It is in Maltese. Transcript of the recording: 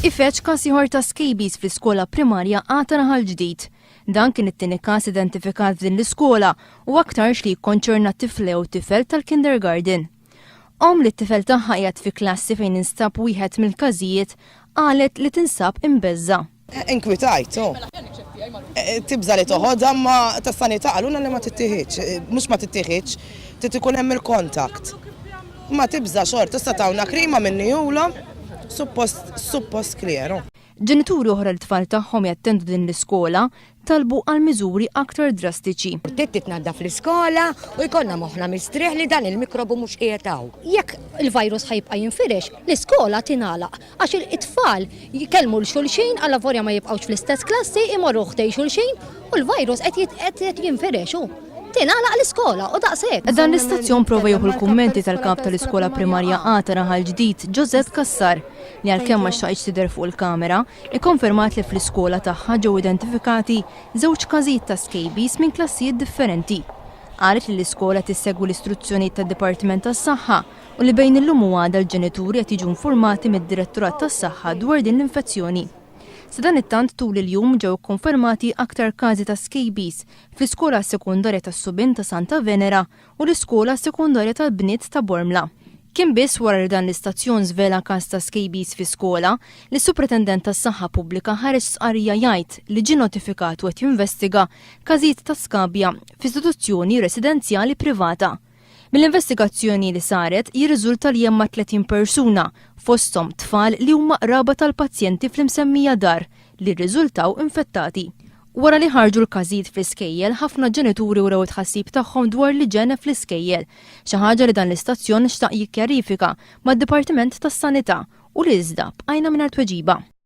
Ifeċ każ ieħor ta' scabies fl-iskola primarja Għata Naħal Ġdid. Dan kien it-tieni każ identifikat f'din l-iskola u aktarx li jikkonċerna tifla jew tifel tal-kindergarten. Li t-tifel tagħha qiegħed fi klassi fejn instab wieħed mill-każijiet qalet li tinsab imbeżża. Inkwitajt, tibża li toħodha ma tas-sanità qalulna li ma tittieħedx, mhux ma tittieħedx, trid ikun hemm il-kontakt. Ma tibża xort, tista' tawna krima minni julhom, suppost klieru. Ġenituri oħra l-tfal tagħhom jattendu din l-iskola talbu għal miżuri aktar drastiċi. Trid titnadda fl-iskola u jkollna moħħna mistrieħ li dan il-mikrobu mhux qiegħed hawn. Jekk il-virus ħajbqa' jinfirex, l-iskola tingħalaq għax it-tfal jikellmu l-xulxin alla vorja ma jibqgħux fl-istess klassi imorru ħdej xulxin u l-virus qed jinfirex hu. Tingħalaq l-iskola u daqshekk. Dan l-istazzjon prova jieħu l-kummenti tal-kap tal-iskola primarja Għata Naħal Ġdid, Joseph Kassar, li għalkemm ma xtaqx tidher fuq il-kamera, ikkonfermat li fl-iskola tagħha ġew identifikati żewġ każijiet ta' scabies minn klassijiet differenti. Qalet li l-iskola tissegwi l-istruzzjonijiet tad-Dipartiment tas-Saħħa u li bejn illum u għada l-ġenituri qed jiġu informati mid-Direttorat tas-Saħħa dwar din l-infezzjoni. Sadan it-tant tul il-jum ġew konfermati aktar każi ta' scabies fl-iskola sekundarja tas-Subin ta' Santa Venera u l-iskola sekundarja tal-Bniet ta' Bormla. Kien biss wara li dan l-istazzjon żvela każ ta' scabies fi skola li s-Supretendent tas-Saħħa Pubblika ħareġ sqarrija jgħid li ġie notifikat u qed jinvestiga każijiet ta' skabja f'istituzzjoni residenzjali privata. Mill-investigazzjoni li saret jirriżulta li hemm 30 persuna fosthom tfal li huma qraba tal-pazjenti fl-imsemmija dar li rriżultaw infettati. Wara li ħarġu l-każijiet fl-iskejjel, ħafna ġenituri wrew it-tħassib tagħhom dwar l-iġene fl-iskejjel, xi ħaġa li dan l-istazzjon xtaq jikkjarifika mad-Dipartiment tas-Sanità u li iżda bqajna mingħajr tweġiba.